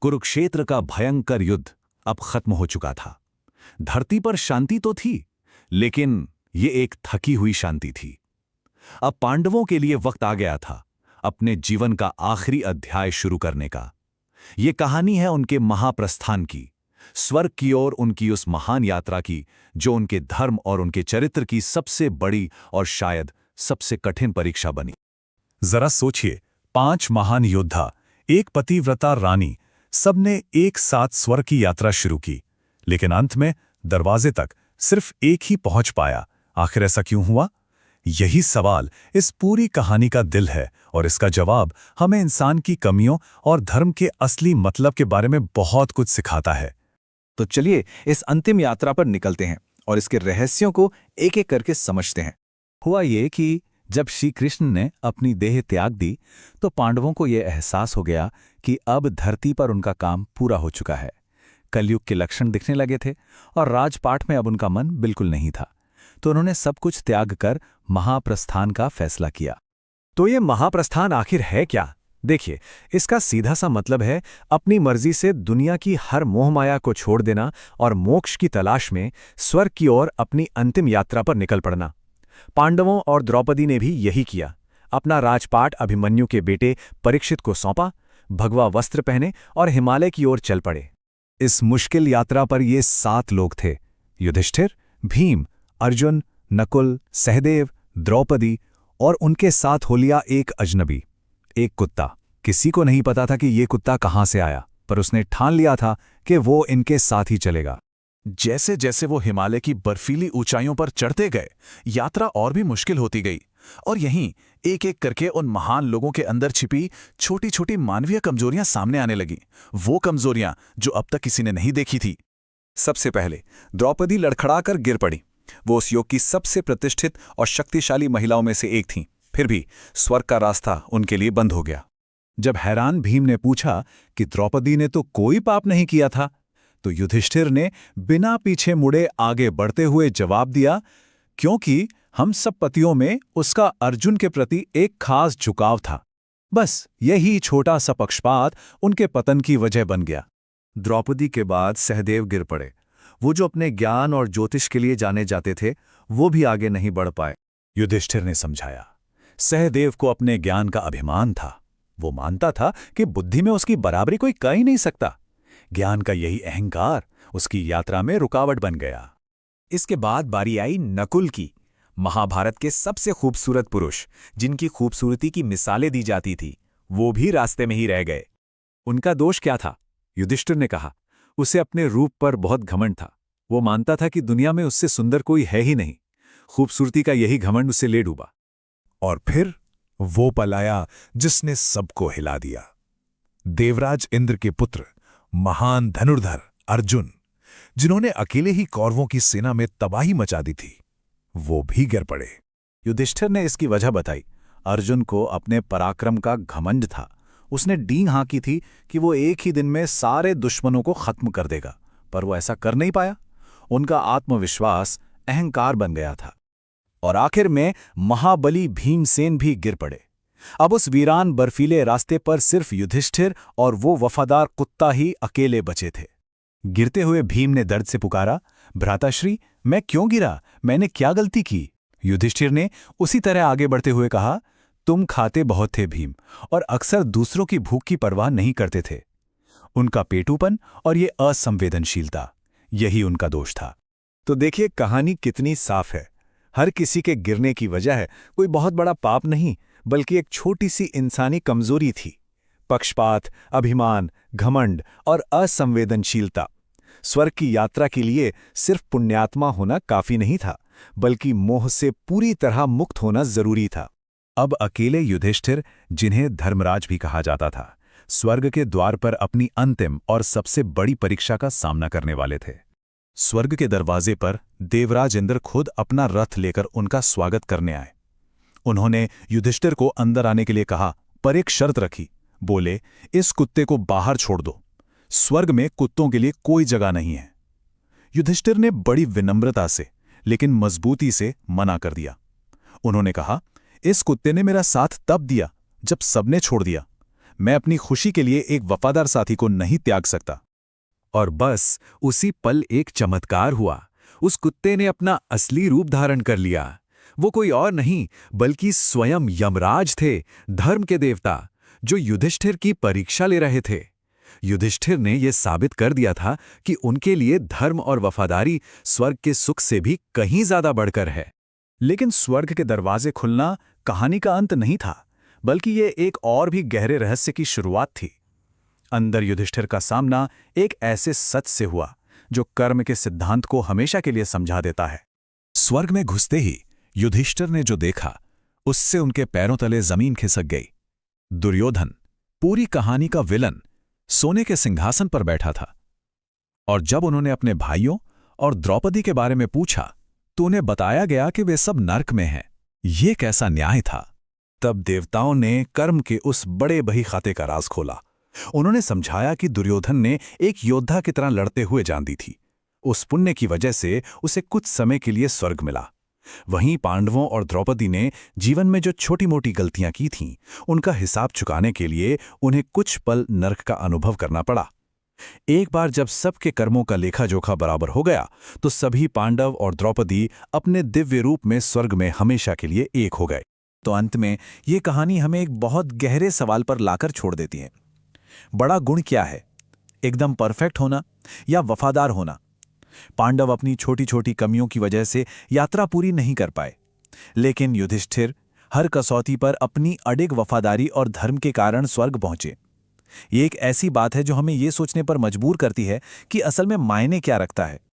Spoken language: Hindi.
कुरुक्षेत्र का भयंकर युद्ध अब खत्म हो चुका था। धरती पर शांति तो थी, लेकिन ये एक थकी हुई शांति थी। अब पांडवों के लिए वक्त आ गया था अपने जीवन का आखिरी अध्याय शुरू करने का। ये कहानी है उनके महाप्रस्थान की, स्वर्ग की ओर उनकी उस महान यात्रा की जो उनके धर्म और उनके चरित्र की सबसे बड़ी और शायद सबसे कठिन परीक्षा बनी। जरा सोचिए, 5 महान योद्धा, एक पतिव्रता रानी, सबने एक साथ स्वर्ग की यात्रा शुरू की, लेकिन अंत में दरवाजे तक सिर्फ एक ही पहुंच पाया। आखिर ऐसा क्यों हुआ? यही सवाल इस पूरी कहानी का दिल है, और इसका जवाब हमें इंसान की कमियों और धर्म के असली मतलब के बारे में बहुत कुछ सिखाता है। तो चलिए इस अंतिम यात्रा पर निकलते हैं और इसके रहस्यों को एक एक करके समझते हैं। हुआ ये कि जब श्री कृष्ण ने अपनी देह त्याग दी तो पांडवों को यह एहसास हो गया कि अब धरती पर उनका काम पूरा हो चुका है। कलयुग के लक्षण दिखने लगे थे और राजपाट में अब उनका मन बिल्कुल नहीं था। तो उन्होंने सब कुछ त्याग कर महाप्रस्थान का फैसला किया। तो ये महाप्रस्थान आखिर है क्या? देखिए, इसका सीधा सा मतलब है अपनी मर्जी से दुनिया की हर मोहमाया को छोड़ देना और मोक्ष की तलाश में स्वर्ग की ओर अपनी अंतिम यात्रा पर निकल पड़ना। पांडवों और द्रौपदी ने भी यही किया। अपना राजपाट अभिमन्यु के बेटे परीक्षित को सौंपा, भगवा वस्त्र पहने और हिमालय की ओर चल पड़े। इस मुश्किल यात्रा पर ये 7 लोग थे: युधिष्ठिर, भीम, अर्जुन, नकुल, सहदेव, द्रौपदी और उनके साथ हो लिया एक अजनबी, एक कुत्ता। किसी को नहीं पता था कि ये कुत्ता कहाँ से आया, पर उसने ठान लिया था कि वो इनके साथ ही चलेगा। जैसे जैसे वो हिमालय की बर्फीली ऊंचाइयों पर चढ़ते गए, यात्रा और भी मुश्किल होती गई, और यहीं एक एक करके उन महान लोगों के अंदर छिपी छोटी छोटी मानवीय कमजोरियां सामने आने लगीं, वो कमजोरियां जो अब तक किसी ने नहीं देखी थी। सबसे पहले द्रौपदी लड़खड़ाकर गिर पड़ी। वो उस युग की सबसे प्रतिष्ठित और शक्तिशाली महिलाओं में से एक थीं। फिर भी स्वर्ग का रास्ता उनके लिए बंद हो गया। जब हैरान भीम ने पूछा कि द्रौपदी ने तो कोई पाप नहीं किया था, तो युधिष्ठिर ने बिना पीछे मुड़े आगे बढ़ते हुए जवाब दिया, क्योंकि हम सब पतियों में उसका अर्जुन के प्रति एक खास झुकाव था। बस यही छोटा सा पक्षपात उनके पतन की वजह बन गया। द्रौपदी के बाद सहदेव गिर पड़े। वो जो अपने ज्ञान और ज्योतिष के लिए जाने जाते थे, वो भी आगे नहीं बढ़ पाए। युधिष्ठिर ने समझाया, सहदेव को अपने ज्ञान का अभिमान था। वो मानता था कि बुद्धि में उसकी बराबरी कोई कर ही नहीं सकता। ज्ञान का यही अहंकार उसकी यात्रा में रुकावट बन गया। इसके बाद बारी आई नकुल की, महाभारत के सबसे खूबसूरत पुरुष, जिनकी खूबसूरती की मिसालें दी जाती थी, वो भी रास्ते में ही रह गए। उनका दोष क्या था? युधिष्ठिर ने कहा, उसे अपने रूप पर बहुत घमंड था। वो मानता था कि दुनिया में उससे सुंदर कोई है ही नहीं। खूबसूरती का यही घमंड उसे ले डूबा। और फिर वो पल आया जिसने सबको हिला दिया। देवराज इंद्र के पुत्र, महान धनुर्धर अर्जुन, जिन्होंने अकेले ही कौरवों की सेना में तबाही मचा दी थी, वो भी गिर पड़े। युधिष्ठिर ने इसकी वजह बताई। अर्जुन को अपने पराक्रम का घमंड था। उसने डींग हाँकी थी कि वो एक ही दिन में सारे दुश्मनों को खत्म कर देगा, पर वो ऐसा कर नहीं पाया। उनका आत्मविश्वास अहंकार बन गया था। और आखिर में महाबली भीमसेन भी गिर पड़े। अब उस वीरान बर्फीले रास्ते पर सिर्फ युधिष्ठिर और वो वफादार कुत्ता ही अकेले बचे थे। गिरते हुए भीम ने दर्द से पुकारा, भ्राताश्री, मैं क्यों गिरा? मैंने क्या गलती की? युधिष्ठिर ने उसी तरह आगे बढ़ते हुए कहा, तुम खाते बहुत थे भीम, और अक्सर दूसरों की भूख की परवाह नहीं करते थे। उनका पेटूपन और ये असंवेदनशीलता, यही उनका दोष था। तो देखिए कहानी कितनी साफ है। हर किसी के गिरने की वजह कोई बहुत बड़ा पाप नहीं, बल्कि एक छोटी सी इंसानी कमजोरी थी। पक्षपात, अभिमान, घमंड और असंवेदनशीलता। स्वर्ग की यात्रा के लिए सिर्फ पुण्यात्मा होना काफी नहीं था, बल्कि मोह से पूरी तरह मुक्त होना जरूरी था। अब अकेले युधिष्ठिर, जिन्हें धर्मराज भी कहा जाता था, स्वर्ग के द्वार पर अपनी अंतिम और सबसे बड़ी परीक्षा का सामना करने वाले थे। स्वर्ग के दरवाजे पर देवराज इंद्र खुद अपना रथ लेकर उनका स्वागत करने आए। उन्होंने युधिष्ठिर को अंदर आने के लिए कहा, पर एक शर्त रखी। बोले, इस कुत्ते को बाहर छोड़ दो। स्वर्ग में कुत्तों के लिए कोई जगह नहीं है। युधिष्ठिर ने बड़ी विनम्रता से लेकिन मजबूती से मना कर दिया। उन्होंने कहा, इस कुत्ते ने मेरा साथ तब दिया जब सबने छोड़ दिया। मैं अपनी खुशी के लिए एक वफादार साथी को नहीं त्याग सकता। और बस उसी पल एक चमत्कार हुआ। उस कुत्ते ने अपना असली रूप धारण कर लिया। वो कोई और नहीं बल्कि स्वयं यमराज थे, धर्म के देवता, जो युधिष्ठिर की परीक्षा ले रहे थे। युधिष्ठिर ने यह साबित कर दिया था कि उनके लिए धर्म और वफादारी स्वर्ग के सुख से भी कहीं ज्यादा बढ़कर है। लेकिन स्वर्ग के दरवाजे खुलना कहानी का अंत नहीं था, बल्कि ये एक और भी गहरे रहस्य की शुरुआत थी। अंदर युधिष्ठिर का सामना एक ऐसे सच से हुआ जो कर्म के सिद्धांत को हमेशा के लिए समझा देता है। स्वर्ग में घुसते ही युधिष्ठिर ने जो देखा, उससे उनके पैरों तले जमीन खिसक गई। दुर्योधन, पूरी कहानी का विलन, सोने के सिंहासन पर बैठा था, और जब उन्होंने अपने भाइयों और द्रौपदी के बारे में पूछा तो उन्हें बताया गया कि वे सब नर्क में हैं। ये कैसा न्याय था? तब देवताओं ने कर्म के उस बड़े बही खाते का राज खोला। उन्होंने समझाया कि दुर्योधन ने एक योद्धा की तरह लड़ते हुए जान दी थी। उस पुण्य की वजह से उसे कुछ समय के लिए स्वर्ग मिला। वहीं पांडवों और द्रौपदी ने जीवन में जो छोटी मोटी गलतियां की थीं, उनका हिसाब चुकाने के लिए उन्हें कुछ पल नर्क का अनुभव करना पड़ा। एक बार जब सबके कर्मों का लेखा जोखा बराबर हो गया, तो सभी पांडव और द्रौपदी अपने दिव्य रूप में स्वर्ग में हमेशा के लिए एक हो गए। तो अंत में ये कहानी हमें एक बहुत गहरे सवाल पर लाकर छोड़ देती है। बड़ा गुण क्या है, एकदम परफेक्ट होना या वफादार होना? पांडव अपनी छोटी छोटी कमियों की वजह से यात्रा पूरी नहीं कर पाए, लेकिन युधिष्ठिर हर कसौटी पर अपनी अडिग वफादारी और धर्म के कारण स्वर्ग पहुंचे। ये एक ऐसी बात है जो हमें ये सोचने पर मजबूर करती है कि असल में मायने क्या रखता है।